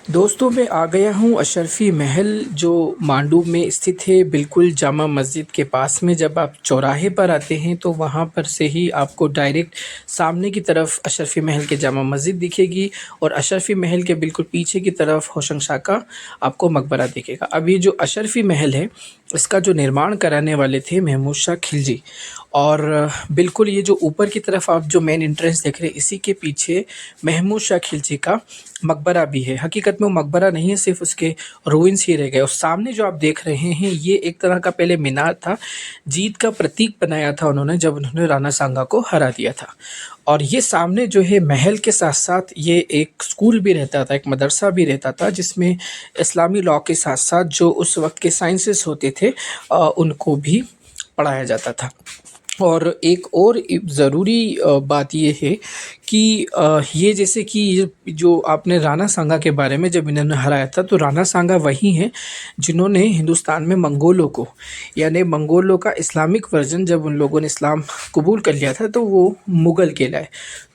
दोस्तों मैं आ गया हूँ अशरफी महल जो मांडू में स्थित है बिल्कुल जामा मस्जिद के पास में। जब आप चौराहे पर आते हैं तो वहाँ पर से ही आपको डायरेक्ट सामने की तरफ अशरफी महल के जामा मस्जिद दिखेगी और अशरफी महल के बिल्कुल पीछे की तरफ होशंग शाह का आपको मकबरा दिखेगा। अब ये जो अशरफी महल है इसका जो निर्माण कराने वाले थे महमूद शाह खिलजी। और बिल्कुल ये जो ऊपर की तरफ आप जो मेन एंट्रेंस देख रहे हैं इसी के पीछे महमूद शाह खिलजी का मकबरा भी है। हकीकत में वो मकबरा नहीं है, सिर्फ उसके रूइंस ही रह गए। और सामने जो आप देख रहे हैं ये एक तरह का पहले मीनार था, जीत का प्रतीक बनाया था उन्होंने जब उन्होंने राणा सांगा को हरा दिया था। और ये सामने जो है महल के साथ साथ ये एक स्कूल भी रहता था, एक मदरसा भी रहता था जिसमें इस्लामी लॉ के साथ साथ जो उस वक्त के साइंसेस होते थे उनको भी पढ़ाया जाता था। और एक और ज़रूरी बात ये है कि ये जैसे कि ये जो आपने राणा सांगा के बारे में जब इन्होंने हराया था तो राणा सांगा वही हैं जिन्होंने हिंदुस्तान में मंगोलों को, यानी मंगोलों का इस्लामिक वर्जन, जब उन लोगों ने इस्लाम कबूल कर लिया था तो वो मुग़ल कहलाए।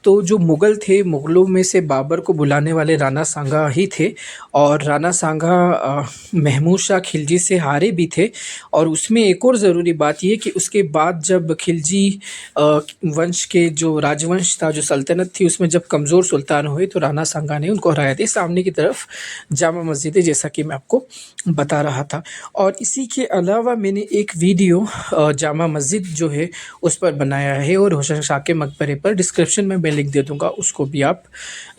तो जो मुग़ल थे, मुग़लों में से बाबर को बुलाने वाले राणा सांगा ही थे। और राणा सांगा महमूद शाह खिलजी से हारे भी थे। और उसमें एक और ज़रूरी बात ये कि उसके बाद जब खिलजी वंश के जो राजवंश था, जो सल्तनत थी, उसमें जब कमज़ोर सुल्तान हुए तो राणा सांगा ने उनको हराया था। सामने की तरफ जामा मस्जिद है जैसा कि मैं आपको बता रहा था। और इसी के अलावा मैंने एक वीडियो जामा मस्जिद जो है उस पर बनाया है और होशंग शाह के मकबरे पर डिस्क्रिप्शन में मैं लिंक दे दूँगा, उसको भी आप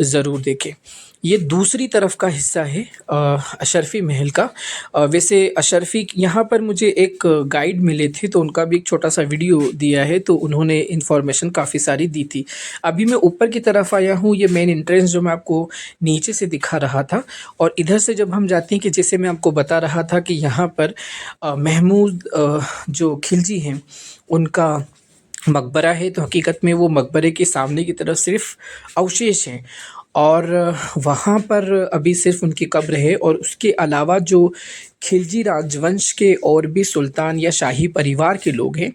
ज़रूर देखें। ये दूसरी तरफ का हिस्सा है अशरफी महल का। वैसे अशरफी यहाँ पर मुझे एक गाइड मिले थे तो उनका भी एक छोटा सा वीडियो दिया है, तो उन्होंने इन्फॉर्मेशन काफ़ी सारी दी थी। अभी मैं ऊपर की तरफ आया हूँ, ये मेन एंट्रेंस जो मैं आपको नीचे से दिखा रहा था। और इधर से जब हम जाते हैं कि जैसे मैं आपको बता रहा था कि यहाँ पर महमूद जो खिलजी हैं उनका मकबरा है, तो हकीकत में वो मकबरे के सामने की तरफ सिर्फ अवशेष हैं और वहाँ पर अभी सिर्फ उनकी कब्र है। और उसके अलावा जो खिलजी राजवंश के और भी सुल्तान या शाही परिवार के लोग हैं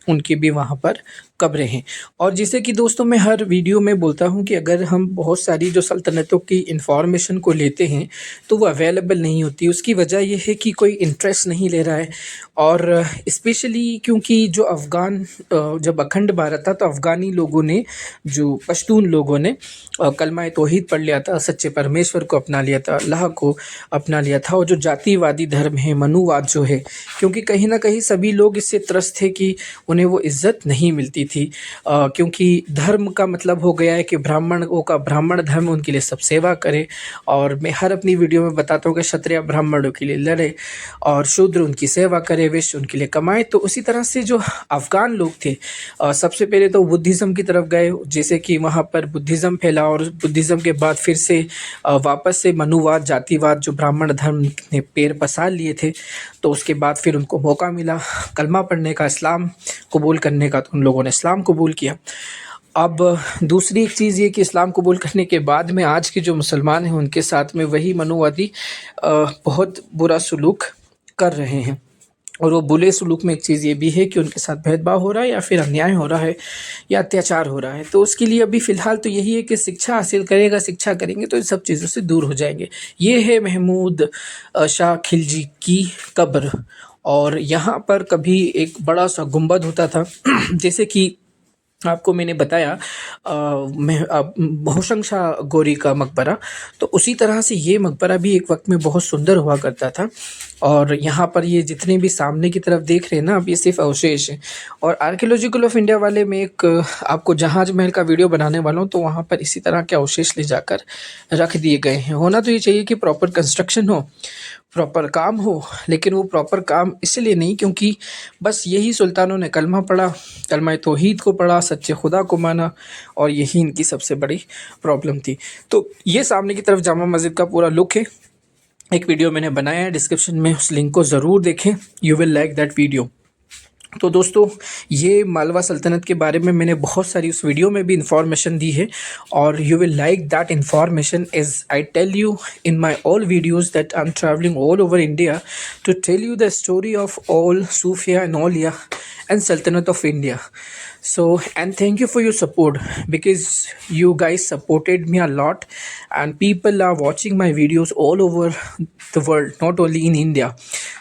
उनकी भी वहाँ पर कब्रें हैं। और जैसे कि दोस्तों मैं हर वीडियो में बोलता हूँ कि अगर हम बहुत सारी जो सल्तनतों की इंफॉर्मेशन को लेते हैं तो वो अवेलेबल नहीं होती। उसकी वजह ये है कि कोई इंटरेस्ट नहीं ले रहा है। और स्पेशली क्योंकि जो अफ़गान जब अखंड भारत था तो अफ़गानी लोगों ने, जो पश्तून लोगों ने कलमा तौहीद पढ़ लिया था, सच्चे परमेश्वर को अपना लिया था, अल्लाह को अपना लिया था। और जो जातिवादी धर्म है, मनुवाद जो है, क्योंकि कहीं ना कहीं सभी लोग इससे त्रस्त थे कि उन्हें वो इज़्ज़त नहीं मिलती थी। क्योंकि धर्म का मतलब हो गया है कि ब्राह्मणों का ब्राह्मण धर्म उनके लिए सब सेवा करे। और मैं हर अपनी वीडियो में बताता हूँ कि क्षत्रिय ब्राह्मणों के लिए लड़े और शूद्र उनकी सेवा करे, वैश्य उनके लिए कमाए। तो उसी तरह से जो अफ़गान लोग थे सबसे पहले तो बुद्धिज़्म की तरफ गए, जैसे कि वहाँ पर बुद्धिज़्म फैला। और बुद्धिज़्म के बाद फिर से वापस से मनुवाद, जातिवाद, जो ब्राह्मण धर्म ने पैर पसार लिए थे, तो उसके बाद फिर उनको मौका मिला कलमा पढ़ने का, इस्लाम कबूल करने का, तो उन लोगों ने इस्लाम कबूल किया। अब दूसरी एक चीज़ ये कि इस्लाम कबूल करने के बाद में आज के जो मुसलमान हैं उनके साथ में वही मनुवादी बहुत बुरा सलूक कर रहे हैं। और वो बुरे सलूक में एक चीज़ ये भी है कि उनके साथ भेदभाव हो रहा है या फिर अन्याय हो रहा है या अत्याचार हो रहा है। तो उसके लिए अभी फ़िलहाल तो यही है कि शिक्षा हासिल करेगा, शिक्षा करेंगे तो इन सब चीज़ों से दूर हो जाएंगे। ये है महमूद शाह खिलजी की कब्र। और यहाँ पर कभी एक बड़ा सा गुंबद होता था जैसे कि आपको मैंने बताया होशंग शाह गोरी का मकबरा, तो उसी तरह से ये मकबरा भी एक वक्त में बहुत सुंदर हुआ करता था। और यहाँ पर ये जितने भी सामने की तरफ देख रहे हैं ना, अब ये सिर्फ अवशेष हैं। और आर्कियोलॉजिकल ऑफ इंडिया वाले में एक आपको जहाज महल का वीडियो बनाने वाला हूँ, तो वहाँ पर इसी तरह के अवशेष ले जाकर रख दिए गए हैं। होना तो ये चाहिए कि प्रॉपर कंस्ट्रक्शन हो, प्रॉपर काम हो, लेकिन वो प्रॉपर काम इसलिए नहीं क्योंकि बस यही सुल्तानों ने कलमा पढ़ा, कलमा तौहीद को पढ़ा, सच्चे खुदा को माना, और यही इनकी सबसे बड़ी प्रॉब्लम थी। तो ये सामने की तरफ जामा मस्जिद का पूरा लुक है। एक वीडियो मैंने बनाया है, डिस्क्रिप्शन में उस लिंक को ज़रूर देखें, you will like that video. तो दोस्तों ये मालवा सल्तनत के बारे में मैंने बहुत सारी उस वीडियो में भी इंफॉर्मेशन दी है और you will like that information as I tell you in my all videos that I am traveling all over India to tell you the story of all सूफिया एंड औलिया एंड सल्तनत of India. So, and thank you for your support, because you guys supported me a lot, and people are watching my videos all over the world, not only in India.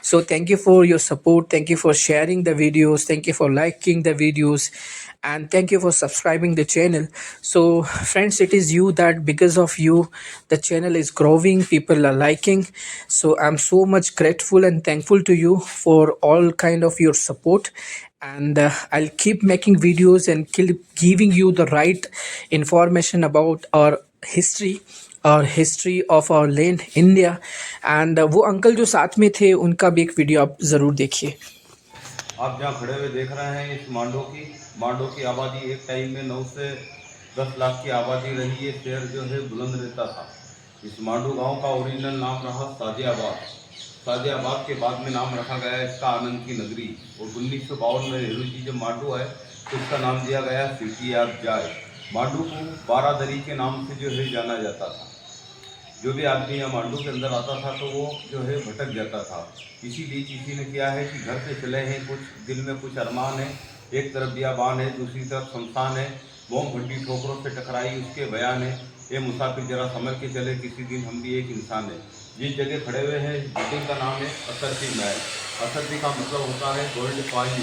So thank you for your support, thank you for sharing the videos, thank you for liking the videos, and thank you for subscribing the channel. So friends, it is you that because of you the channel is growing, people are liking. So I'm so much grateful and thankful to you for all kind of your support. And I'll keep making videos and keep giving you the right information about our history, और history of our land India. And वो uncle जो साथ में थे उनका भी एक video आप ज़रूर देखिए। आप जहाँ खड़े हुए देख रहे हैं इस मांडो की आबादी एक टाइम में 9 से 10 लाख की आबादी रही। ये शहर जो है बुलंद रहता था। इस मांडू गांव का ओरिजिनल नाम रहा साजियाबाद। साजियाबाद के बाद में नाम रखा गया इसका आनंद की नगरी। और 1952 में नेहरू जी जब मांडू आए तो इसका नाम दिया गया सिटी ऑफ जॉय। मांडू को बारादरी के नाम से जो है जाना जाता था। जो भी आदमी यहाँ मांडू के अंदर आता था तो वो जो है भटक जाता था। इसीलिए किसी ने किया है कि घर पे चले हैं, कुछ दिल में कुछ अरमान है, एक तरफ बियाबान है, दूसरी तरफ शमशान है, बम भट्टी ठोकरों से टकराई उसके बयान है। ये मुसाफिर जरा समझ के चले, किसी दिन हम भी एक इंसान है। जिस जगह खड़े हुए हैं बिल्डिंग का नाम है असरफी महल। असरफी का मतलब होता है गोल्ड कॉइन।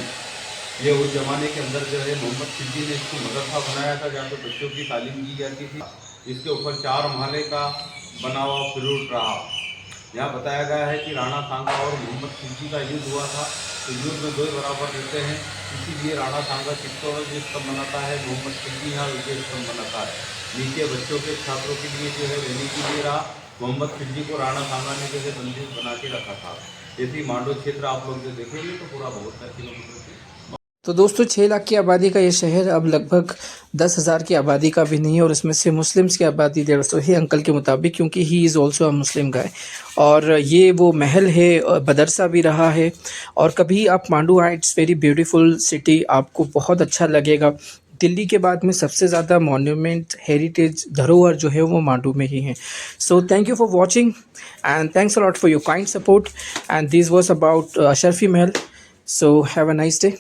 ये उस जमाने के अंदर जो है मोहम्मद सिद्दी ने इसको मदरसा बनाया था जहाँ पर बच्चों की तालीम दी जाती थी। इसके ऊपर 4 महले का बना हुआ फ्रूट रहा। यहाँ बताया गया है कि राणा सांगा और मोहम्मद सिद्दी का युद्ध हुआ था। तो युद्ध में 2 बराबर रहते हैं, इसीलिए राणा सांगा चित्तौड़गढ़ स्तंभ बनाता है, मोहम्मद सिद्दी यहाँ विजय स्तंभ बनाता है। नीचे बच्चों के छात्रों के लिए जो है रहने के लिए रहा। मोहम्मद सिद्दी को राणा सांगा ने जो है बंदिश बना के रखा था। ऐसी मांडो क्षेत्र आप लोग जो देखेंगे तो पूरा 72 किलोमीटर से। तो दोस्तों 6 लाख की आबादी का ये शहर अब लगभग 10,000 की आबादी का भी नहीं है, और इसमें से मुस्लिम्स की आबादी 150 है अंकल के मुताबिक, क्योंकि ही इज़ ऑल्सो अ मुस्लिम गाय। और ये वो महल है, मदरसा भी रहा है। और कभी आप मांडू आए, इट्स वेरी ब्यूटीफुल सिटी, आपको बहुत अच्छा लगेगा। दिल्ली के बाद में सबसे ज़्यादा मॉन्यूमेंट हेरिटेज धरोहर जो है वो मांडू में ही है। So thank you for watching and thanks a lot for your kind support, and this was about Ashrafi Mahal. So have a nice day.